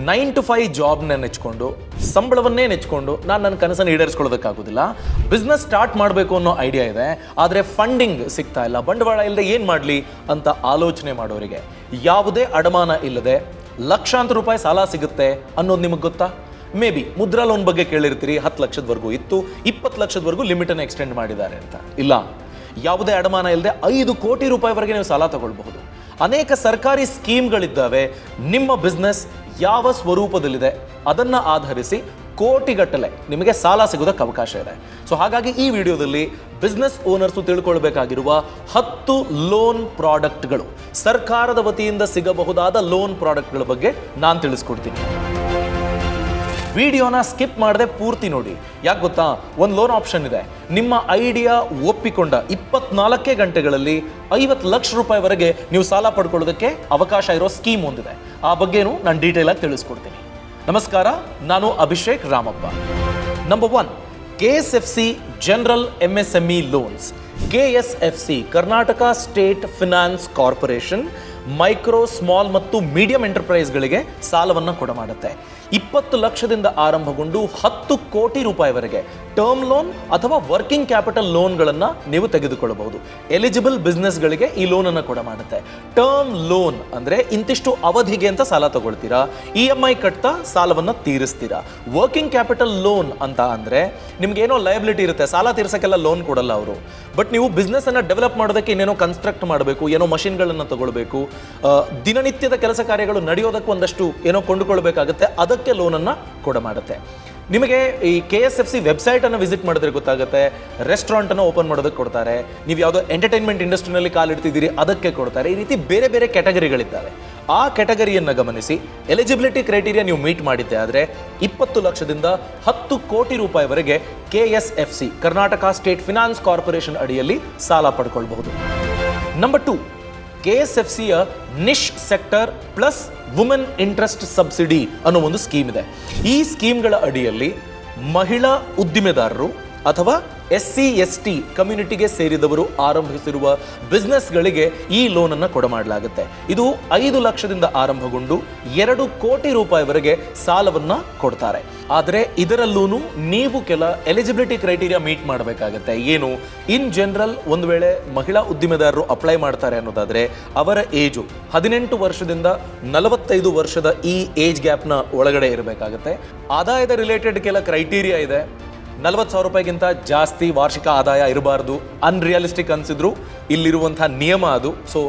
9 to 5 ಜಾಬ್ನ ನೆಚ್ಕೊಂಡು ಸಂಬಳವನ್ನೇ ನೆಚ್ಕೊಂಡು ನಾನು ನನ್ನ ಕನಸನ್ನು ಈಡೇರಿಸ್ಕೊಳ್ಳೋದಕ್ಕಾಗೋದಿಲ್ಲ. ಬಿಸ್ನೆಸ್ ಸ್ಟಾರ್ಟ್ ಮಾಡಬೇಕು ಅನ್ನೋ ಐಡಿಯಾ ಇದೆ, ಆದರೆ ಫಂಡಿಂಗ್ ಸಿಗ್ತಾ ಇಲ್ಲ, ಬಂಡವಾಳ ಇಲ್ಲದೆ ಏನು ಮಾಡಲಿ ಅಂತ ಆಲೋಚನೆ ಮಾಡೋರಿಗೆ ಯಾವುದೇ ಅಡಮಾನ ಇಲ್ಲದೆ ಲಕ್ಷಾಂತರ ರೂಪಾಯಿ ಸಾಲ ಸಿಗುತ್ತೆ ಅನ್ನೋದು ನಿಮಗೆ ಗೊತ್ತಾ? ಮೇ ಬಿ ಮುದ್ರಾ ಲೋನ್ ಬಗ್ಗೆ ಕೇಳಿರ್ತೀರಿ, 10 ಲಕ್ಷದವರೆಗೂ ಇತ್ತು, 20 ಲಕ್ಷದವರೆಗೂ ಲಿಮಿಟನ್ನು ಎಕ್ಸ್ಟೆಂಡ್ ಮಾಡಿದ್ದಾರೆ ಅಂತ. ಇಲ್ಲ, ಯಾವುದೇ ಅಡಮಾನ ಇಲ್ಲದೆ 5 ಕೋಟಿ ರೂಪಾಯಿವರೆಗೆ ನೀವು ಸಾಲ ತಗೊಳ್ಬಹುದು. ಅನೇಕ ಸರ್ಕಾರಿ ಸ್ಕೀಮ್ಗಳಿದ್ದಾವೆ. ನಿಮ್ಮ ಬಿಸ್ನೆಸ್ ಯಾವ ಸ್ವರೂಪದಲ್ಲಿದೆ ಅದನ್ನು ಆಧರಿಸಿ ಕೋಟಿಗಟ್ಟಲೆ ನಿಮಗೆ ಸಾಲ ಸಿಗೋದಕ್ಕೆ ಅವಕಾಶ ಇದೆ. ಸೊ ಹಾಗಾಗಿ ಈ ವಿಡಿಯೋದಲ್ಲಿ ಬಿಸ್ನೆಸ್ ಓನರ್ಸು ತಿಳ್ಕೊಳ್ಬೇಕಾಗಿರುವ 10 ಲೋನ್ ಪ್ರಾಡಕ್ಟ್ಗಳು, ಸರ್ಕಾರದ ವತಿಯಿಂದ ಸಿಗಬಹುದಾದ ಲೋನ್ ಪ್ರಾಡಕ್ಟ್ಗಳ ಬಗ್ಗೆ ನಾನು ತಿಳಿಸ್ಕೊಡ್ತೀನಿ. ವಿಡಿಯೋನ ಸ್ಕಿಪ್ ಮಾಡದೆ ಪೂರ್ತಿ ನೋಡಿ. ಯಾಕೆ ಗೊತ್ತಾ, ಒಂದು ಲೋನ್ ಆಪ್ಷನ್ ಇದೆ. ನಿಮ್ಮ ಐಡಿಯಾ ಒಪ್ಪಿಕೊಂಡ 24 ಗಂಟೆಗಳಲ್ಲಿ 50 ಲಕ್ಷ ರೂಪಾಯಿವರೆಗೆ ನೀವು ಸಾಲ ಪಡ್ಕೊಳ್ಳೋದಕ್ಕೆ ಅವಕಾಶ ಇರೋ ಸ್ಕೀಮ್ ಒಂದಿದೆ. ಆ ಬಗ್ಗೆನೂ ನಾನು ಡೀಟೇಲ್ ಆಗಿ ತಿಳಿಸ್ಕೊಡ್ತೀನಿ. ನಮಸ್ಕಾರ, ನಾನು Abhishek Ramappa. Number 1, KSFC general MSME loans. KSFC Karnataka state finance corporation micro, small ಮತ್ತು ಮೀಡಿಯಂ ಎಂಟರ್ಪ್ರೈಸ್ಗಳಿಗೆ ಸಾಲವನ್ನು ಕೊಡಮಾಡುತ್ತೆ. 20 ಲಕ್ಷದಿಂದ ಆರಂಭಗೊಂಡು 10 ಕೋಟಿ ರೂಪಾಯಿವರೆಗೆ ಟರ್ಮ್ ಲೋನ್ ಅಥವಾ ವರ್ಕಿಂಗ್ ಕ್ಯಾಪಿಟಲ್ ಲೋನ್ಗಳನ್ನು ನೀವು ತೆಗೆದುಕೊಳ್ಳಬಹುದು. ಎಲಿಜಿಬಲ್ ಬಿಸ್ನೆಸ್ಗಳಿಗೆ ಈ ಲೋನನ್ನು ಕೊಡಮಾಡುತ್ತೆ. ಟರ್ಮ್ ಲೋನ್ ಅಂದರೆ ಇಂತಿಷ್ಟು ಅವಧಿಗೆ ಅಂತ ಸಾಲ ತಗೊಳ್ತೀರಾ, EMI ಕಟ್ತಾ ಸಾಲವನ್ನು ತೀರಿಸ್ತೀರಾ. ವರ್ಕಿಂಗ್ ಕ್ಯಾಪಿಟಲ್ ಲೋನ್ ಅಂತ ಅಂದರೆ ನಿಮ್ಗೇನೋ ಲಯಬಿಲಿಟಿ ಇರುತ್ತೆ, ಸಾಲ ತೀರ್ಸೋಕ್ಕೆಲ್ಲ ಲೋನ್ ಕೊಡಲ್ಲ ಅವರು. ಬಟ್ ನೀವು ಬಿಸ್ನೆಸ್ಸನ್ನು ಡೆವಲಪ್ ಮಾಡೋದಕ್ಕೆ ಇನ್ನೇನೋ ಕನ್ಸ್ಟ್ರಕ್ಟ್ ಮಾಡಬೇಕು, ಏನೋ ಮಷಿನ್ಗಳನ್ನು ತಗೊಳ್ಬೇಕು, ದಿನನಿತ್ಯದ ಕೆಲಸ ಕಾರ್ಯಗಳು ನಡೆಯೋದಕ್ಕೆ ಒಂದಷ್ಟು ಏನೋ ಕೊಂಡುಕೊಳ್ಬೇಕಾಗುತ್ತೆ, ಅದಕ್ಕೆ ಲೋನನ್ನು ಕೊಡಮಾಡುತ್ತೆ. ನಿಮಗೆ ಈ KSFC ವೆಬ್ಸೈಟನ್ನು ವಿಸಿಟ್ ಮಾಡಿದ್ರೆ ಗೊತ್ತಾಗುತ್ತೆ. ರೆಸ್ಟೋರೆಂಟನ್ನು ಓಪನ್ ಮಾಡೋದಕ್ಕೆ ಕೊಡ್ತಾರೆ, ನೀವು ಯಾವುದೋ ಎಂಟರ್ಟೈನ್ಮೆಂಟ್ ಇಂಡಸ್ಟ್ರಿನಲ್ಲಿ ಕಾಲಿಡ್ತಿದ್ದೀರಿ ಅದಕ್ಕೆ ಕೊಡ್ತಾರೆ. ಈ ರೀತಿ ಬೇರೆ ಬೇರೆ ಕ್ಯಾಟಗರಿಗಳಿದ್ದಾವೆ. ಆ ಕ್ಯಾಟಗರಿಯನ್ನು ಗಮನಿಸಿ ಎಲಿಜಿಬಿಲಿಟಿ ಕ್ರೈಟೀರಿಯಾ ನೀವು ಮೀಟ್ ಮಾಡಿದ್ದೆ ಆದರೆ 20 ಲಕ್ಷದಿಂದ 10 ಕೋಟಿ ರೂಪಾಯಿವರೆಗೆ KSFC Karnataka state finance corporation ಅಡಿಯಲ್ಲಿ ಸಾಲ ಪಡ್ಕೊಳ್ಬಹುದು. ನಂಬರ್ 2, KSFCಯ niche sector plus women interest subsidy ಅನ್ನೋ ಒಂದು ಸ್ಕೀಮ್ ಇದೆ. ಈ ಸ್ಕೀಮ್ಗಳ ಅಡಿಯಲ್ಲಿ ಮಹಿಳಾ ಉದ್ದಿಮೆದಾರರು ಅಥವಾ SC ST ಕಮ್ಯುನಿಟಿಗೆ ಸೇರಿದವರು ಆರಂಭಿಸಿರುವ ಬಿಸ್ನೆಸ್ಗಳಿಗೆ ಈ ಲೋನನ್ನು ಕೊಡಮಾಡಲಾಗುತ್ತೆ. ಇದು 5 ಲಕ್ಷದಿಂದ ಆರಂಭಗೊಂಡು 2 ಕೋಟಿ ರೂಪಾಯಿವರೆಗೆ ಸಾಲವನ್ನು ಕೊಡ್ತಾರೆ. ಆದರೆ ಇದರಲ್ಲೂ ನೀವು ಕೆಲ ಎಲಿಜಿಬಿಲಿಟಿ ಕ್ರೈಟೀರಿಯಾ ಮೀಟ್ ಮಾಡಬೇಕಾಗತ್ತೆ. ಏನು? ಇನ್ ಜನರಲ್ ಒಂದು ವೇಳೆ ಮಹಿಳಾ ಉದ್ದಿಮೆದಾರರು ಅಪ್ಲೈ ಮಾಡ್ತಾರೆ ಅನ್ನೋದಾದರೆ ಅವರ ಏಜು 18 ವರ್ಷದಿಂದ 45 ವರ್ಷದ ಈ ಏಜ್ ಗ್ಯಾಪ್ನ ಒಳಗಡೆ ಇರಬೇಕಾಗತ್ತೆ. ಆದಾಯದ ರಿಲೇಟೆಡ್ ಕೆಲ ಕ್ರೈಟೀರಿಯಾ ಇದೆ. 40,000 ರೂಪಾಯಿಗಿಂತ ಜಾಸ್ತಿ ವಾರ್ಷಿಕ ಆದಾಯ ಇರಬಾರ್ದು. ಅನ್ರಿಯಲಿಸ್ಟಿಕ್ ಅನಿಸಿದ್ರು ಇಲ್ಲಿರುವಂಥ ನಿಯಮ ಅದು. ಸೊ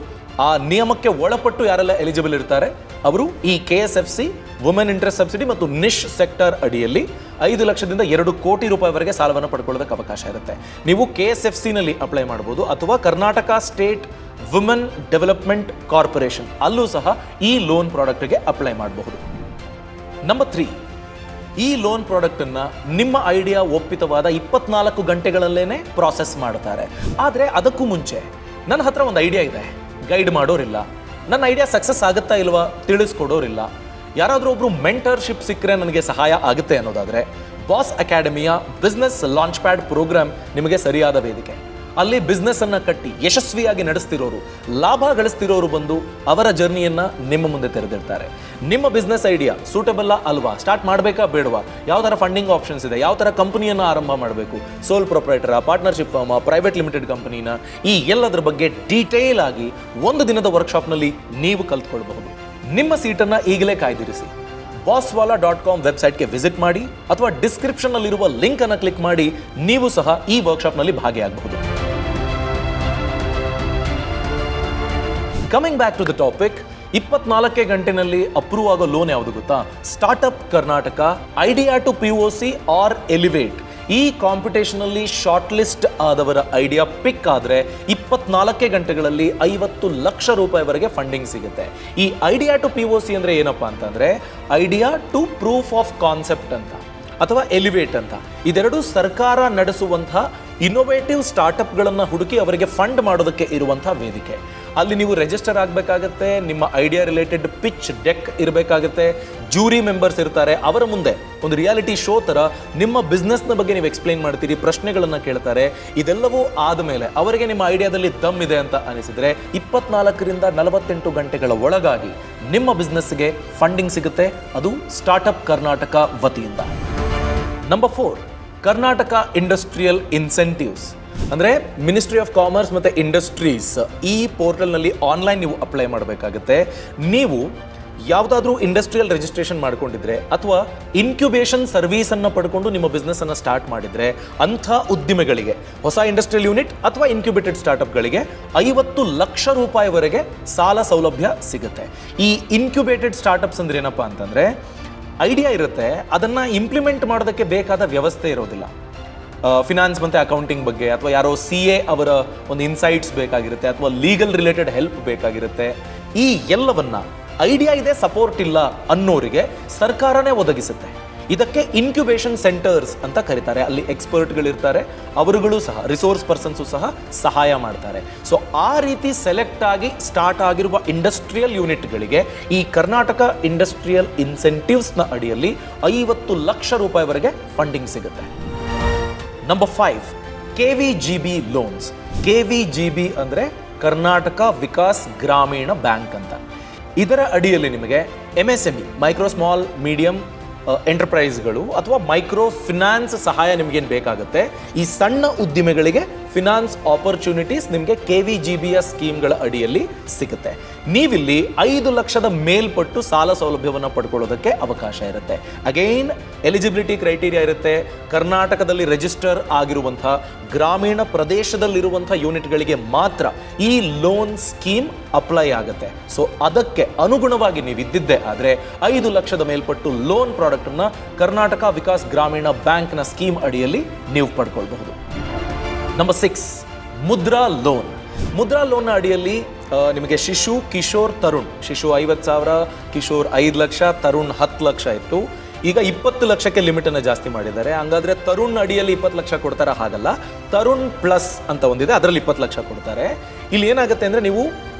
ಆ ನಿಯಮಕ್ಕೆ ಒಳಪಟ್ಟು ಯಾರೆಲ್ಲ ಎಲಿಜಿಬಲ್ ಇರ್ತಾರೆ ಅವರು ಈ KSFC ವುಮೆನ್ ಇಂಟ್ರೆಸ್ಟ್ ಸಬ್ಸಿಡಿ ಮತ್ತು ನಿಶ್ ಸೆಕ್ಟರ್ ಅಡಿಯಲ್ಲಿ 5 ಲಕ್ಷದಿಂದ 2 ಕೋಟಿ ರೂಪಾಯಿವರೆಗೆ ಸಾಲವನ್ನು ಪಡ್ಕೊಳ್ಳೋದಕ್ಕೆ ಅವಕಾಶ ಇರುತ್ತೆ. ನೀವು KSFCನಲ್ಲಿ ಅಪ್ಲೈ ಮಾಡ್ಬೋದು ಅಥವಾ Karnataka state women development corporation ಅಲ್ಲೂ ಸಹ ಈ ಲೋನ್ ಪ್ರಾಡಕ್ಟ್ಗೆ ಅಪ್ಲೈ ಮಾಡಬಹುದು. ನಂಬರ್ 3, ಈ ಲೋನ್ ಪ್ರಾಡಕ್ಟನ್ನು ನಿಮ್ಮ ಐಡಿಯಾ ಒಪ್ಪಿತವಾದ 24 ಗಂಟೆಗಳಲ್ಲೇನೆ ಪ್ರಾಸೆಸ್ ಮಾಡ್ತಾರೆ. ಆದರೆ ಅದಕ್ಕೂ ಮುಂಚೆ ನನ್ನ ಹತ್ರ ಒಂದು ಐಡಿಯಾ ಇದೆ, ಗೈಡ್ ಮಾಡೋರಿಲ್ಲ, ನನ್ನ ಐಡಿಯಾ ಸಕ್ಸಸ್ ಆಗುತ್ತಾ ಇಲ್ವಾ ತಿಳಿಸ್ಕೊಡೋರಿಲ್ಲ, ಯಾರಾದರೂ ಒಬ್ಬರು ಮೆಂಟರ್ಶಿಪ್ ಸಿಕ್ಕರೆ ನನಗೆ ಸಹಾಯ ಆಗುತ್ತೆ ಅನ್ನೋದಾದರೆ ಬಾಸ್ ಅಕಾಡೆಮಿಯ ಬಿಸ್ನೆಸ್ ಲಾಂಚ್ ಪ್ಯಾಡ್ ಪ್ರೋಗ್ರಾಮ್ ನಿಮಗೆ ಸರಿಯಾದ ವೇದಿಕೆ. ಅಲ್ಲಿ ಬಿಸ್ನೆಸ್ಸನ್ನು ಕಟ್ಟಿ ಯಶಸ್ವಿಯಾಗಿ ನಡೆಸ್ತಿರೋರು, ಲಾಭ ಗಳಿಸ್ತಿರೋರು ಬಂದು ಅವರ ಜರ್ನಿಯನ್ನು ನಿಮ್ಮ ಮುಂದೆ ತೆರೆದಿರ್ತಾರೆ. ನಿಮ್ಮ ಬಿಸ್ನೆಸ್ ಐಡಿಯಾ ಸೂಟಬಲ್ಲ ಅಲ್ವಾ, ಸ್ಟಾರ್ಟ್ ಮಾಡಬೇಕಾ ಬೇಡವಾ, ಯಾವ ಥರ ಫಂಡಿಂಗ್ ಆಪ್ಷನ್ಸ್ ಇದೆ, ಯಾವ ಥರ ಕಂಪನಿಯನ್ನು ಆರಂಭ ಮಾಡಬೇಕು, ಸೋಲ್ ಪ್ರೊಪ್ರೈಟರ, ಪಾರ್ಟ್ನರ್ಶಿಪ್ ಫರ್ಮ, ಪ್ರೈವೇಟ್ ಲಿಮಿಟೆಡ್ ಕಂಪನಿನ, ಈ ಎಲ್ಲದರ ಬಗ್ಗೆ ಡೀಟೇಲ್ ಆಗಿ 1 ದಿನದ ವರ್ಕ್ಶಾಪ್ನಲ್ಲಿ ನೀವು ಕಲ್ತ್ಕೊಳ್ಬಹುದು. ನಿಮ್ಮ ಸೀಟನ್ನು ಈಗಲೇ ಕಾಯ್ದಿರಿಸಿ. bosswala.com ವೆಬ್ಸೈಟ್ಗೆ ವಿಸಿಟ್ ಮಾಡಿ ಅಥವಾ ಡಿಸ್ಕ್ರಿಪ್ಷನ್ನಲ್ಲಿರುವ ಲಿಂಕ್ ಅನ್ನು ಕ್ಲಿಕ್ ಮಾಡಿ ನೀವು ಸಹ ಈ ವರ್ಕ್ಶಾಪ್ನಲ್ಲಿ ಭಾಗಿಯಾಗಬಹುದು. Coming back to the topic, 24 ಗಂಟೆನಲ್ಲಿ ಅಪ್ರೂವ್ ಆಗೋ ಲೋನ್ ಯಾವುದು ಗೊತ್ತಾ? Startup Karnataka, idea to POC or elevate. ಈ ಕಾಂಪಿಟೇಷನಲ್ಲಿ ಶಾರ್ಟ್ ಲಿಸ್ಟ್ ಆದವರ ಐಡಿಯಾ ಪಿಕ್ ಆದರೆ 24 ಗಂಟೆಗಳಲ್ಲಿ 50 ಲಕ್ಷ ರೂಪಾಯಿವರೆಗೆ ಫಂಡಿಂಗ್ ಸಿಗುತ್ತೆ. ಈ ಐಡಿಯಾ ಟು POC ಅಂದರೆ ಏನಪ್ಪ ಅಂತಂದರೆ idea to proof of concept ಅಂತ ಅಥವಾ ಎಲಿವೇಟ್ ಅಂತ. ಇದೆರಡು ಸರ್ಕಾರ ನಡೆಸುವಂಥ ಇನ್ನೋವೇಟಿವ್ ಸ್ಟಾರ್ಟಪ್ಗಳನ್ನು ಹುಡುಕಿ ಅವರಿಗೆ ಫಂಡ್ ಮಾಡೋದಕ್ಕೆ ಇರುವಂಥ ವೇದಿಕೆ. ಅಲ್ಲಿ ನೀವು ರಿಜಿಸ್ಟರ್ ಆಗಬೇಕಾಗತ್ತೆ, ನಿಮ್ಮ ಐಡಿಯಾ ರಿಲೇಟೆಡ್ ಪಿಚ್ ಡೆಕ್ ಇರಬೇಕಾಗತ್ತೆ, ಜೂರಿ ಮೆಂಬರ್ಸ್ ಇರ್ತಾರೆ, ಅವರ ಮುಂದೆ ಒಂದು ರಿಯಾಲಿಟಿ ಶೋ ಥರ ನಿಮ್ಮ ಬಿಸ್ನೆಸ್ನ ಬಗ್ಗೆ ನೀವು ಎಕ್ಸ್ಪ್ಲೈನ್ ಮಾಡ್ತೀರಿ, ಪ್ರಶ್ನೆಗಳನ್ನು ಕೇಳ್ತಾರೆ. ಇದೆಲ್ಲವೂ ಆದಮೇಲೆ ಅವರಿಗೆ ನಿಮ್ಮ ಐಡಿಯಾದಲ್ಲಿ ದಮ್ ಇದೆ ಅಂತ ಅನಿಸಿದರೆ 24ರಿಂದ 48 ಗಂಟೆಗಳ ಒಳಗಾಗಿ ನಿಮ್ಮ ಬಿಸ್ನೆಸ್ಗೆ ಫಂಡಿಂಗ್ ಸಿಗುತ್ತೆ, ಅದು ಸ್ಟಾರ್ಟ್ಅಪ್ ಕರ್ನಾಟಕ ವತಿಯಿಂದ. Number 4, Karnataka industrial incentives. ಅಂದರೆ ಮಿನಿಸ್ಟ್ರಿ ಆಫ್ ಕಾಮರ್ಸ್ ಮತ್ತು ಇಂಡಸ್ಟ್ರೀಸ್ ಈ ಪೋರ್ಟಲ್ನಲ್ಲಿ ಆನ್ಲೈನ್ ನೀವು ಅಪ್ಲೈ ಮಾಡಬೇಕಾಗುತ್ತೆ. ನೀವು ಯಾವುದಾದ್ರೂ ಇಂಡಸ್ಟ್ರಿಯಲ್ ರಿಜಿಸ್ಟ್ರೇಷನ್ ಮಾಡ್ಕೊಂಡಿದ್ರೆ ಅಥವಾ ಇನ್ಕ್ಯುಬೇಷನ್ ಸರ್ವಿಸನ್ನು ಪಡ್ಕೊಂಡು ನಿಮ್ಮ ಬಿಸ್ನೆಸ್ಸನ್ನು ಸ್ಟಾರ್ಟ್ ಮಾಡಿದರೆ ಅಂಥ ಉದ್ದಿಮೆಗಳಿಗೆ, ಹೊಸ ಇಂಡಸ್ಟ್ರಿಯಲ್ ಯೂನಿಟ್ ಅಥವಾ ಇನ್ಕ್ಯುಬೇಟೆಡ್ ಸ್ಟಾರ್ಟಪ್ಗಳಿಗೆ 50 ಲಕ್ಷ ರೂಪಾಯಿವರೆಗೆ ಸಾಲ ಸೌಲಭ್ಯ ಸಿಗುತ್ತೆ. ಈ ಇನ್ಕ್ಯುಬೇಟೆಡ್ ಸ್ಟಾರ್ಟಪ್ಸ್ ಅಂದ್ರೆ ಏನಪ್ಪ ಅಂತಂದರೆ, ಐಡಿಯಾ ಇರುತ್ತೆ, ಅದನ್ನು ಇಂಪ್ಲಿಮೆಂಟ್ ಮಾಡೋದಕ್ಕೆ ಬೇಕಾದ ವ್ಯವಸ್ಥೆ ಇರೋದಿಲ್ಲ. ಫಿನಾನ್ಸ್ ಮತ್ತು ಅಕೌಂಟಿಂಗ್ ಬಗ್ಗೆ ಅಥವಾ ಯಾರೋ CA ಅವರ ಒಂದು ಇನ್ಸೈಟ್ಸ್ ಬೇಕಾಗಿರುತ್ತೆ ಅಥವಾ ಲೀಗಲ್ ರಿಲೇಟೆಡ್ ಹೆಲ್ಪ್ ಬೇಕಾಗಿರುತ್ತೆ. ಈ ಎಲ್ಲವನ್ನ ಐಡಿಯಾ ಇದೆ, ಸಪೋರ್ಟ್ ಇಲ್ಲ ಅನ್ನೋರಿಗೆ ಸರ್ಕಾರನೇ ಒದಗಿಸುತ್ತೆ. ಇದಕ್ಕೆ ಇನ್ಕ್ಯುಬೇಷನ್ ಸೆಂಟರ್ಸ್ ಅಂತ ಕರೀತಾರೆ. ಅಲ್ಲಿ ಎಕ್ಸ್ಪರ್ಟ್ಗಳಿರ್ತಾರೆ, ಅವರುಗಳು ಸಹ, ರಿಸೋರ್ಸ್ ಪರ್ಸನ್ಸು ಸಹ ಸಹಾಯ ಮಾಡ್ತಾರೆ. ಸೊ ಆ ರೀತಿ ಸೆಲೆಕ್ಟ್ ಆಗಿ ಸ್ಟಾರ್ಟ್ ಆಗಿರುವ ಇಂಡಸ್ಟ್ರಿಯಲ್ ಯೂನಿಟ್ಗಳಿಗೆ ಈ ಕರ್ನಾಟಕ ಇಂಡಸ್ಟ್ರಿಯಲ್ ಇನ್ಸೆಂಟಿವ್ಸ್ನ ಅಡಿಯಲ್ಲಿ 50 ಲಕ್ಷ ರೂಪಾಯಿವರೆಗೆ ಫಂಡಿಂಗ್ ಸಿಗುತ್ತೆ. Number 5, KVGB loans. KVGB ಅಂದರೆ ಕರ್ನಾಟಕ ವಿಕಾಸ್ ಗ್ರಾಮೀಣ ಬ್ಯಾಂಕ್ ಅಂತ. ಇದರ ಅಡಿಯಲ್ಲಿ ನಿಮಗೆ MSME, ಮೈಕ್ರೋ ಸ್ಮಾಲ್ ಮೀಡಿಯಂ ಎಂಟರ್ಪ್ರೈಸ್ಗಳು ಅಥವಾ ಮೈಕ್ರೋ ಫಿನಾನ್ಸ್ ಸಹಾಯ ನಿಮಗೇನು ಬೇಕಾಗುತ್ತೆ, ಈ ಸಣ್ಣ ಉದ್ದಿಮೆಗಳಿಗೆ ಫಿನಾನ್ಸ್ ಆಪರ್ಚುನಿಟೀಸ್ ನಿಮಗೆ KVGBಯ ಸ್ಕೀಮ್ಗಳ ಅಡಿಯಲ್ಲಿ ಸಿಗುತ್ತೆ. ನೀವಿಲ್ಲಿ 5 ಲಕ್ಷದ ಮೇಲ್ಪಟ್ಟು ಸಾಲ ಸೌಲಭ್ಯವನ್ನು ಪಡ್ಕೊಳ್ಳೋದಕ್ಕೆ ಅವಕಾಶ ಇರುತ್ತೆ. ಅಗೈನ್ ಎಲಿಜಿಬಿಲಿಟಿ ಕ್ರೈಟೀರಿಯಾ ಇರುತ್ತೆ. ಕರ್ನಾಟಕದಲ್ಲಿ ರಿಜಿಸ್ಟರ್ ಆಗಿರುವಂಥ ಗ್ರಾಮೀಣ ಪ್ರದೇಶದಲ್ಲಿರುವಂಥ ಯೂನಿಟ್ಗಳಿಗೆ ಮಾತ್ರ ಈ ಲೋನ್ ಸ್ಕೀಮ್ ಅಪ್ಲೈ ಆಗುತ್ತೆ. ಸೊ ಅದಕ್ಕೆ ಅನುಗುಣವಾಗಿ ನೀವು ಇದ್ದಿದ್ದೆ ಆದರೆ 5 ಲಕ್ಷದ ಮೇಲ್ಪಟ್ಟು ಲೋನ್ ಪ್ರಾಡಕ್ಟನ್ನು ಕರ್ನಾಟಕ ವಿಕಾಸ್ ಗ್ರಾಮೀಣ ಬ್ಯಾಂಕ್ನ ಸ್ಕೀಮ್ ಅಡಿಯಲ್ಲಿ ನೀವು ಪಡ್ಕೊಳ್ಬಹುದು. Number 6, Mudra loan. ಮುದ್ರಾ ಲೋನ್ನ ಅಡಿಯಲ್ಲಿ ನಿಮಗೆ ಶಿಶು, ಕಿಶೋರ್, ತರುಣ್. ಶಿಶು 50,000, ಕಿಶೋರ್ 5 ಲಕ್ಷ, ತರುಣ್ 10 ಲಕ್ಷ ಇತ್ತು. ಈಗ 20 ಲಕ್ಷಕ್ಕೆ ಲಿಮಿಟನ್ನು ಜಾಸ್ತಿ ಮಾಡಿದ್ದಾರೆ. ಹಂಗಾದ್ರೆ ತರುಣ್ ಅಡಿಯಲ್ಲಿ 20 ಲಕ್ಷ ಕೊಡ್ತಾರ? ಹಾಗಲ್ಲ, ತರುಣ್ ಪ್ಲಸ್ ಅಂತ ಒಂದಿದೆ, ಅದರಲ್ಲಿ 20 ಲಕ್ಷ ಕೊಡ್ತಾರೆ. ಇಲ್ಲಿ ಏನಾಗುತ್ತೆ ಅಂದರೆ, ನೀವು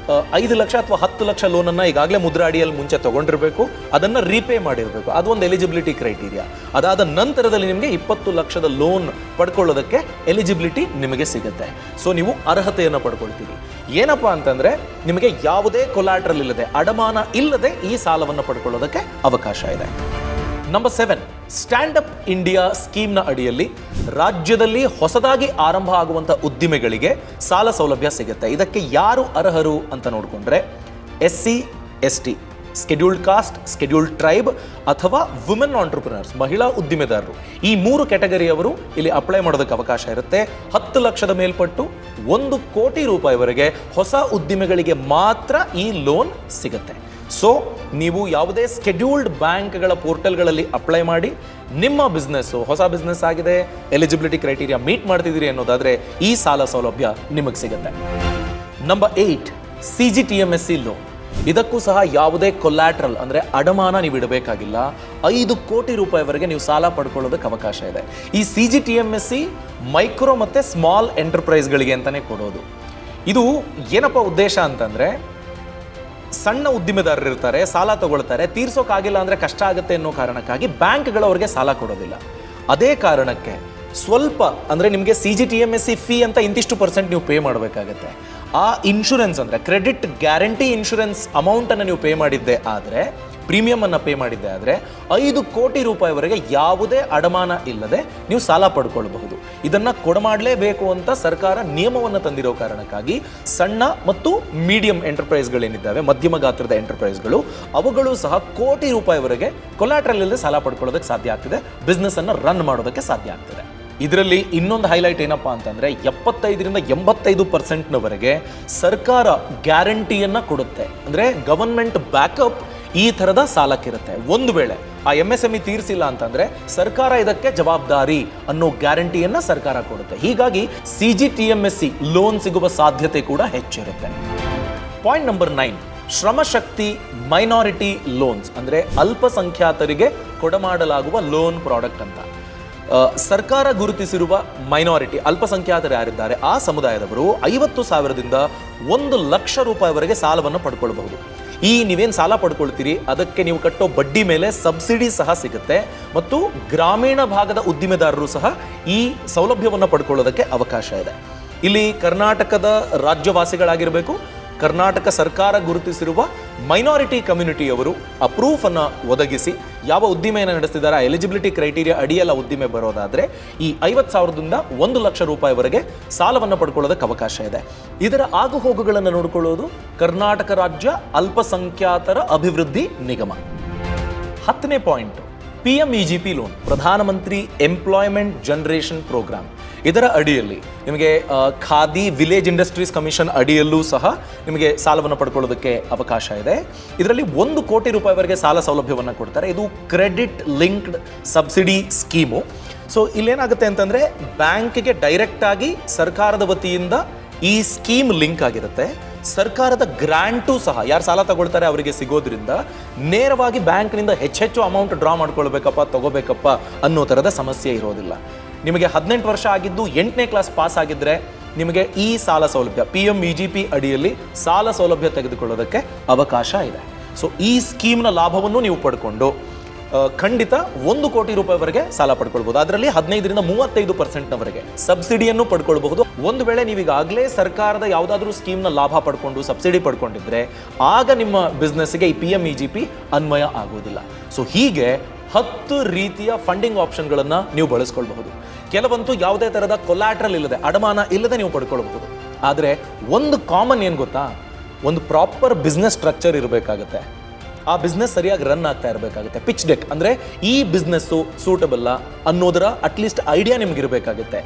5 ಲಕ್ಷ ಅಥವಾ 10 ಲಕ್ಷ ಲೋನನ್ನು ಈಗಾಗಲೇ ಮುದ್ರಾ ಅಡಿಯಲ್ಲಿ ಮುಂಚೆ ತೊಗೊಂಡಿರಬೇಕು, ಅದನ್ನು ರೀಪೇ ಮಾಡಿರಬೇಕು. ಅದು ಒಂದು ಎಲಿಜಿಬಿಲಿಟಿ ಕ್ರೈಟೀರಿಯಾ. ಅದಾದ ನಂತರದಲ್ಲಿ ನಿಮಗೆ 20 ಲಕ್ಷದ ಲೋನ್ ಪಡ್ಕೊಳ್ಳೋದಕ್ಕೆ ಎಲಿಜಿಬಿಲಿಟಿ ನಿಮಗೆ ಸಿಗುತ್ತೆ. ಸೊ ನೀವು ಅರ್ಹತೆಯನ್ನು ಪಡ್ಕೊಳ್ತೀರಿ. ಏನಪ್ಪ ಅಂತಂದರೆ, ನಿಮಗೆ ಯಾವುದೇ ಕೊಲಾಟ್ರಲ್ ಇಲ್ಲದೆ, ಅಡಮಾನ ಇಲ್ಲದೆ ಈ ಸಾಲವನ್ನು ಪಡ್ಕೊಳ್ಳೋದಕ್ಕೆ ಅವಕಾಶ ಇದೆ. ನಂಬರ್ 7, ಸ್ಟ್ಯಾಂಡ್ ಅಪ್ ಇಂಡಿಯಾ ಸ್ಕೀಮ್ನ ಅಡಿಯಲ್ಲಿ ರಾಜ್ಯದಲ್ಲಿ ಹೊಸದಾಗಿ ಆರಂಭ ಆಗುವಂಥ ಉದ್ದಿಮೆಗಳಿಗೆ ಸಾಲ ಸೌಲಭ್ಯ ಸಿಗುತ್ತೆ. ಇದಕ್ಕೆ ಯಾರು ಅರ್ಹರು ಅಂತ ನೋಡಿಕೊಂಡ್ರೆ, SC, ST, scheduled cost, scheduled tribe ಅಥವಾ ವುಮೆನ್ ಆಂಟ್ರಪ್ರಿನರ್ಸ್, ಮಹಿಳಾ ಉದ್ದಿಮೆದಾರರು, ಈ 3 ಕ್ಯಾಟಗರಿಯವರು ಇಲ್ಲಿ ಅಪ್ಲೈ ಮಾಡೋದಕ್ಕೆ ಅವಕಾಶ ಇರುತ್ತೆ. 10 ಲಕ್ಷದ ಮೇಲ್ಪಟ್ಟು 1 ಕೋಟಿ ರೂಪಾಯಿವರೆಗೆ ಹೊಸ ಉದ್ದಿಮೆಗಳಿಗೆ ಮಾತ್ರ ಈ ಲೋನ್ ಸಿಗುತ್ತೆ. ಸೊ ನೀವು ಯಾವುದೇ ಸ್ಕೆಡ್ಯೂಲ್ಡ್ ಬ್ಯಾಂಕ್ಗಳ ಪೋರ್ಟಲ್ಗಳಲ್ಲಿ ಅಪ್ಲೈ ಮಾಡಿ ನಿಮ್ಮ ಬಿಸ್ನೆಸ್ಸು ಹೊಸ ಬಿಸ್ನೆಸ್ ಆಗಿದೆ, ಎಲಿಜಿಬಿಲಿಟಿ ಕ್ರೈಟೀರಿಯಾ ಮೀಟ್ ಮಾಡ್ತಿದ್ದೀರಿ ಅನ್ನೋದಾದರೆ ಈ ಸಾಲ ಸೌಲಭ್ಯ ನಿಮಗೆ ಸಿಗುತ್ತೆ. Number 8, CGTMSE loan. ಇದಕ್ಕೂ ಸಹ ಯಾವುದೇ ಕೊಲ್ಯಾಟ್ರಲ್ ಅಂದರೆ ಅಡಮಾನ ನೀವು ಇಡಬೇಕಾಗಿಲ್ಲ. 5 ಕೋಟಿ ರೂಪಾಯಿವರೆಗೆ ನೀವು ಸಾಲ ಪಡ್ಕೊಳ್ಳೋದಕ್ಕೆ ಅವಕಾಶ ಇದೆ. ಈ CGTMSE ಮೈಕ್ರೋ ಮತ್ತು ಸ್ಮಾಲ್ ಎಂಟರ್ಪ್ರೈಸ್ಗಳಿಗೆ ಅಂತಲೇ ಕೊಡೋದು. ಇದು ಏನಪ್ಪ ಉದ್ದೇಶ ಅಂತಂದರೆ, ಸಣ್ಣ ಉದ್ದಿಮೆದಾರರು ಇರ್ತಾರೆ, ಸಾಲ ತಗೊಳ್ತಾರೆ, ತೀರ್ಸೋಕ್ಕಾಗಿಲ್ಲ ಅಂದರೆ ಕಷ್ಟ ಆಗುತ್ತೆ ಅನ್ನೋ ಕಾರಣಕ್ಕಾಗಿ ಬ್ಯಾಂಕ್ಗಳು ಅವರಿಗೆ ಸಾಲ ಕೊಡೋದಿಲ್ಲ. ಅದೇ ಕಾರಣಕ್ಕೆ ಸ್ವಲ್ಪ ಅಂದರೆ ನಿಮಗೆ CGTMSE ಫೀ ಅಂತ ಇಂತಿಷ್ಟು % ನೀವು ಪೇ ಮಾಡಬೇಕಾಗತ್ತೆ. ಆ ಇನ್ಶೂರೆನ್ಸ್ ಅಂದರೆ ಕ್ರೆಡಿಟ್ ಗ್ಯಾರಂಟಿ ಇನ್ಶೂರೆನ್ಸ್ ಅಮೌಂಟನ್ನು ನೀವು ಪೇ ಮಾಡಿದ್ದೆ ಆದರೆ, ಪ್ರೀಮಿಯಮನ್ನು ಪೇ ಮಾಡಿದ್ದೆ ಆದರೆ 5 ಕೋಟಿ ರೂಪಾಯಿವರೆಗೆ ಯಾವುದೇ ಅಡಮಾನ ಇಲ್ಲದೆ ನೀವು ಸಾಲ ಪಡ್ಕೊಳ್ಬಹುದು. ಇದನ್ನು ಕೊಡಮಾಡಲೇಬೇಕು ಅಂತ ಸರ್ಕಾರ ನಿಯಮವನ್ನು ತಂದಿರೋ ಕಾರಣಕ್ಕಾಗಿ ಸಣ್ಣ ಮತ್ತು ಮೀಡಿಯಂ ಎಂಟರ್ಪ್ರೈಸ್ಗಳೇನಿದ್ದಾವೆ, ಮಧ್ಯಮ ಗಾತ್ರದ ಎಂಟರ್ಪ್ರೈಸ್ಗಳು, ಅವುಗಳು ಸಹ ಕೋಟಿ ರೂಪಾಯಿವರೆಗೆ ಕೊಲಾಟ್ರಲ್ ಇಲ್ಲದೆ ಸಾಲ ಪಡ್ಕೊಳ್ಳೋದಕ್ಕೆ ಸಾಧ್ಯ ಆಗ್ತಿದೆ, ಬಿಸ್ನೆಸ್ಸನ್ನು ರನ್ ಮಾಡೋದಕ್ಕೆ ಸಾಧ್ಯ ಆಗ್ತದೆ. ಇದರಲ್ಲಿ ಇನ್ನೊಂದು ಹೈಲೈಟ್ ಏನಪ್ಪ ಅಂತಂದರೆ, 75ರಿಂದ 85%ನವರೆಗೆ ಸರ್ಕಾರ ಗ್ಯಾರಂಟಿಯನ್ನು ಕೊಡುತ್ತೆ. ಅಂದರೆ ಗವರ್ಮೆಂಟ್ ಬ್ಯಾಕಪ್ ಈ ಥರದ ಸಾಲಕ್ಕಿರುತ್ತೆ. ಒಂದು ವೇಳೆ ಆ MSME ತೀರಿಸಿಲ್ಲ ಅಂತಂದರೆ ಸರ್ಕಾರ ಇದಕ್ಕೆ ಜವಾಬ್ದಾರಿ ಅನ್ನೋ ಗ್ಯಾರಂಟಿಯನ್ನು ಸರ್ಕಾರ ಕೊಡುತ್ತೆ. ಹೀಗಾಗಿ CGTMSE ಲೋನ್ ಸಿಗುವ ಸಾಧ್ಯತೆ ಕೂಡ ಹೆಚ್ಚಿರುತ್ತೆ. Point number 9, Shramashakti minority loans. ಅಂದರೆ ಅಲ್ಪಸಂಖ್ಯಾತರಿಗೆ ಕೊಡಮಾಡಲಾಗುವ ಲೋನ್ ಪ್ರಾಡಕ್ಟ್ ಅಂತ. ಸರ್ಕಾರ ಗುರುತಿಸಿರುವ ಮೈನಾರಿಟಿ ಅಲ್ಪಸಂಖ್ಯಾತರು ಯಾರಿದ್ದಾರೆ ಆ ಸಮುದಾಯದವರು 50,000ದಿಂದ 1,00,000 ರೂಪಾಯಿವರೆಗೆ ಸಾಲವನ್ನು ಪಡ್ಕೊಳ್ಬಹುದು. ಈ ನೀವೇನು ಸಾಲ ಪಡ್ಕೊಳ್ತೀರಿ ಅದಕ್ಕೆ ನೀವು ಕಟ್ಟೋ ಬಡ್ಡಿ ಮೇಲೆ ಸಬ್ಸಿಡಿ ಸಹ ಸಿಗುತ್ತೆ ಮತ್ತು ಗ್ರಾಮೀಣ ಭಾಗದ ಉದ್ದಿಮೆದಾರರು ಸಹ ಈ ಸೌಲಭ್ಯವನ್ನು ಪಡ್ಕೊಳ್ಳೋದಕ್ಕೆ ಅವಕಾಶ ಇದೆ. ಇಲ್ಲಿ ಕರ್ನಾಟಕದ ರಾಜ್ಯವಾಸಿಗಳಾಗಿರಬೇಕು, ಕರ್ನಾಟಕ ಸರ್ಕಾರ ಗುರುತಿಸಿರುವ ಮೈನಾರಿಟಿ ಕಮ್ಯುನಿಟಿಯವರು ಅಪ್ರೂಫ್ ಅನ್ನು ಒದಗಿಸಿ ಯಾವ ಉದ್ದಿಮೆಯನ್ನು ನಡೆಸ್ತಿದ್ದಾರೆ ಆ ಎಲಿಜಿಬಿಲಿಟಿ ಕ್ರೈಟೀರಿಯಾ ಅಡಿಯಲ್ಲ ಉದ್ದಿಮೆ ಬರೋದಾದರೆ ಈ 50,000ದಿಂದ 1,00,000 ರೂಪಾಯಿವರೆಗೆ ಸಾಲವನ್ನು ಪಡ್ಕೊಳ್ಳೋದಕ್ಕೆ ಅವಕಾಶ ಇದೆ. ಇದರ ಆಗುಹೋಗುಗಳನ್ನು ನೋಡಿಕೊಳ್ಳೋದು ಕರ್ನಾಟಕ ರಾಜ್ಯ ಅಲ್ಪಸಂಖ್ಯಾತರ ಅಭಿವೃದ್ಧಿ ನಿಗಮ. 10ನೇ ಪಾಯಿಂಟ್, PMEGP ಲೋನ್, ಪ್ರಧಾನಮಂತ್ರಿ ಎಂಪ್ಲಾಯ್ಮೆಂಟ್ ಜನರೇಷನ್ ಪ್ರೋಗ್ರಾಮ್. ಇದರ ಅಡಿಯಲ್ಲಿ ನಿಮಗೆ ಖಾದಿ ವಿಲೇಜ್ ಇಂಡಸ್ಟ್ರೀಸ್ ಕಮಿಷನ್ ಅಡಿಯಲ್ಲೂ ಸಹ ನಿಮಗೆ ಸಾಲವನ್ನು ಪಡ್ಕೊಳ್ಳೋದಕ್ಕೆ ಅವಕಾಶ ಇದೆ. ಇದರಲ್ಲಿ 1 ಕೋಟಿ ರೂಪಾಯಿವರೆಗೆ ಸಾಲ ಸೌಲಭ್ಯವನ್ನು ಕೊಡ್ತಾರೆ. ಇದು credit linked subsidy scheme. So ಇಲ್ಲೇನಾಗುತ್ತೆ ಅಂತಂದರೆ ಬ್ಯಾಂಕಿಗೆ ಡೈರೆಕ್ಟಾಗಿ ಸರ್ಕಾರದ ವತಿಯಿಂದ ಈ ಸ್ಕೀಮ್ ಲಿಂಕ್ ಆಗಿರುತ್ತೆ. ಸರ್ಕಾರದ ಗ್ರಾಂಟು ಸಹ ಯಾರು ಸಾಲ ತಗೊಳ್ತಾರೆ ಅವರಿಗೆ ಸಿಗೋದ್ರಿಂದ ನೇರವಾಗಿ ಬ್ಯಾಂಕ್ನಿಂದ ಹೆಚ್ಚೆಚ್ಚು ಅಮೌಂಟ್ ಡ್ರಾ ಮಾಡ್ಕೊಳ್ಬೇಕಪ್ಪ ತಗೋಬೇಕಪ್ಪ ಅನ್ನೋ ಥರದ ಸಮಸ್ಯೆ ಇರೋದಿಲ್ಲ. ನಿಮಗೆ 18 ವರ್ಷ ಆಗಿದ್ದು 8ನೇ ಕ್ಲಾಸ್ ಪಾಸ್ ಆಗಿದ್ದರೆ ನಿಮಗೆ ಈ ಸಾಲ ಸೌಲಭ್ಯ PMEGP ಅಡಿಯಲ್ಲಿ ಸಾಲ ಸೌಲಭ್ಯ ತೆಗೆದುಕೊಳ್ಳೋದಕ್ಕೆ ಅವಕಾಶ ಇದೆ. ಸೊ ಈ ಸ್ಕೀಮ್ನ ಲಾಭವನ್ನು ನೀವು ಪಡ್ಕೊಂಡು ಖಂಡಿತ 1 ಕೋಟಿ ರೂಪಾಯಿವರೆಗೆ ಸಾಲ ಪಡ್ಕೊಳ್ಬಹುದು. ಅದರಲ್ಲಿ 15ರಿಂದ 35%ನವರೆಗೆ ಸಬ್ಸಿಡಿಯನ್ನು ಪಡ್ಕೊಳ್ಬಹುದು. ಒಂದು ವೇಳೆ ನೀವೀಗಾಗಲೇ ಸರ್ಕಾರದ ಯಾವುದಾದ್ರೂ ಸ್ಕೀಮ್ನ ಲಾಭ ಪಡ್ಕೊಂಡು ಸಬ್ಸಿಡಿ ಪಡ್ಕೊಂಡಿದ್ರೆ ಆಗ ನಿಮ್ಮ ಬಿಸ್ನೆಸ್ಗೆ ಈ PMEGP ಅನ್ವಯ ಆಗೋದಿಲ್ಲ. ಸೊ ಹೀಗೆ 10 ರೀತಿಯ ಫಂಡಿಂಗ್ ಆಪ್ಷನ್ಗಳನ್ನು ನೀವು ಬಳಸ್ಕೊಳ್ಬಹುದು. ಕೆಲವಂತೂ ಯಾವುದೇ ಥರದ ಕೊಲ್ಯಾಟ್ರಲ್ ಇಲ್ಲದೆ, ಅಡಮಾನ ಇಲ್ಲದೆ ನೀವು ಪಡ್ಕೊಳ್ಬಹುದು. ಆದರೆ ಒಂದು ಕಾಮನ್ ಏನು ಗೊತ್ತಾ, ಒಂದು ಪ್ರಾಪರ್ ಬಿಸ್ನೆಸ್ ಸ್ಟ್ರಕ್ಚರ್ ಇರಬೇಕಾಗುತ್ತೆ. ಆ ಬಿಸ್ನೆಸ್ ಸರಿಯಾಗಿ ರನ್ ಆಗ್ತಾ ಇರಬೇಕಾಗುತ್ತೆ. ಪಿಚ್ ಡೆಕ್ ಅಂದರೆ ಈ ಬಿಸ್ನೆಸ್ಸು ಸೂಟಬಲ್ಲ ಅನ್ನೋದರ ಅಟ್ಲೀಸ್ಟ್ ಐಡಿಯಾ ನಿಮ್ಗೆ ಇರಬೇಕಾಗುತ್ತೆ.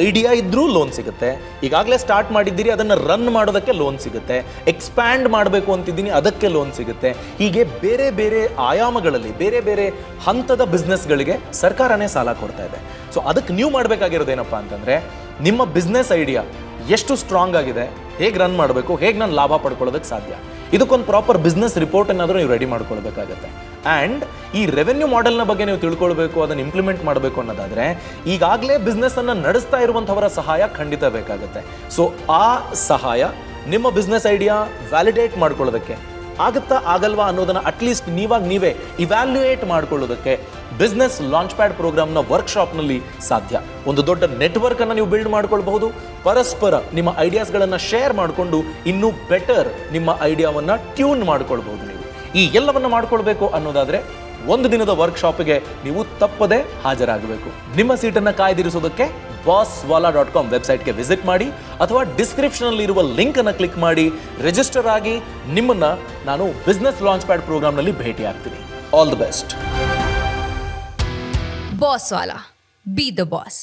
ಐಡಿಯಾ ಇದ್ರೂ ಲೋನ್ ಸಿಗುತ್ತೆ. ಈಗಾಗಲೇ ಸ್ಟಾರ್ಟ್ ಮಾಡಿದ್ದೀರಿ ಅದನ್ನು ರನ್ ಮಾಡೋದಕ್ಕೆ ಲೋನ್ ಸಿಗುತ್ತೆ. ಎಕ್ಸ್ಪ್ಯಾಂಡ್ ಮಾಡಬೇಕು ಅಂತಿದ್ದೀನಿ ಅದಕ್ಕೆ ಲೋನ್ ಸಿಗುತ್ತೆ. ಹೀಗೆ ಬೇರೆ ಬೇರೆ ಆಯಾಮಗಳಲ್ಲಿ ಬೇರೆ ಬೇರೆ ಹಂತದ ಬಿಸ್ನೆಸ್ಗಳಿಗೆ ಸರ್ಕಾರನೇ ಸಾಲ ಕೊಡ್ತಾ ಇದೆ. ಸೊ ಅದಕ್ಕೆ ನೀವು ಮಾಡಬೇಕಾಗಿರೋದೇನಪ್ಪ ಅಂತಂದರೆ ನಿಮ್ಮ ಬಿಸ್ನೆಸ್ ಐಡಿಯಾ ಎಷ್ಟು ಸ್ಟ್ರಾಂಗ್ ಆಗಿದೆ, ಹೇಗೆ ರನ್ ಮಾಡಬೇಕು, ಹೇಗೆ ನಾನು ಲಾಭ ಪಡ್ಕೊಳ್ಳೋದಕ್ಕೆ ಸಾಧ್ಯ, ಇದಕ್ಕೊಂದು ಪ್ರಾಪರ್ ಬಿಸ್ನೆಸ್ ರಿಪೋರ್ಟ್ ಏನಾದರೂ ನೀವು ರೆಡಿ ಮಾಡ್ಕೊಳ್ಬೇಕಾಗತ್ತೆ. ಆ್ಯಂಡ್ ಈ ರೆವೆನ್ಯೂ ಮಾಡೆಲ್ನ ಬಗ್ಗೆ ನೀವು ತಿಳ್ಕೊಳ್ಬೇಕು, ಅದನ್ನು ಇಂಪ್ಲಿಮೆಂಟ್ ಮಾಡಬೇಕು ಅನ್ನೋದಾದರೆ ಈಗಾಗಲೇ ಬಿಸ್ನೆಸ್ಸನ್ನು ನಡೆಸ್ತಾ ಇರುವಂಥವರ ಸಹಾಯ ಖಂಡಿತ ಬೇಕಾಗುತ್ತೆ. ಸೊ ಆ ಸಹಾಯ ನಿಮ್ಮ ಬಿಸ್ನೆಸ್ ಐಡಿಯಾ ವ್ಯಾಲಿಡೇಟ್ ಮಾಡ್ಕೊಳ್ಳೋದಕ್ಕೆ ಆಗುತ್ತಾ ಆಗಲ್ವಾ ಅನ್ನೋದನ್ನು ಅಟ್ಲೀಸ್ಟ್ ನೀವೇ ಇವ್ಯಾಲ್ಯೂಯೇಟ್ ಮಾಡ್ಕೊಳ್ಳೋದಕ್ಕೆ ಬಿಸ್ನೆಸ್ ಲಾಂಚ್ ಪ್ಯಾಡ್ ಪ್ರೋಗ್ರಾಮ್ನ ವರ್ಕ್ಶಾಪ್ನಲ್ಲಿ ಸಾಧ್ಯ. ಒಂದು ದೊಡ್ಡ ನೆಟ್ವರ್ಕನ್ನು ನೀವು ಬಿಲ್ಡ್ ಮಾಡ್ಕೊಳ್ಬಹುದು. ಪರಸ್ಪರ ನಿಮ್ಮ ಐಡಿಯಾಸ್ಗಳನ್ನು ಶೇರ್ ಮಾಡಿಕೊಂಡು ಇನ್ನೂ ಬೆಟರ್ ನಿಮ್ಮ ಐಡಿಯಾವನ್ನು ಟ್ಯೂನ್ ಮಾಡ್ಕೊಳ್ಬಹುದು. ನೀವು ಈ ಎಲ್ಲವನ್ನು ಮಾಡ್ಕೊಳ್ಬೇಕು ಅನ್ನೋದಾದರೆ 1 ದಿನದ ವರ್ಕ್ಶಾಪ್ಗೆ ನೀವು ತಪ್ಪದೆ ಹಾಜರಾಗಬೇಕು. ನಿಮ್ಮ ಸೀಟನ್ನು ಕಾಯ್ದಿರಿಸೋದಕ್ಕೆ bosswala.com ವೆಬ್ಸೈಟ್ಗೆ ವಿಸಿಟ್ ಮಾಡಿ ಅಥವಾ ಡಿಸ್ಕ್ರಿಪ್ಷನಲ್ಲಿ ಇರುವ ಲಿಂಕನ್ನು ಕ್ಲಿಕ್ ಮಾಡಿ ರಿಜಿಸ್ಟರ್ ಆಗಿ. ನಿಮ್ಮನ್ನು ನಾನು ಬಿಸ್ನೆಸ್ ಲಾಂಚ್ ಪ್ಯಾಡ್ ಪ್ರೋಗ್ರಾಮ್ನಲ್ಲಿ ಭೇಟಿ ಆಗ್ತೀನಿ. All the best. Bosswala. Be the boss.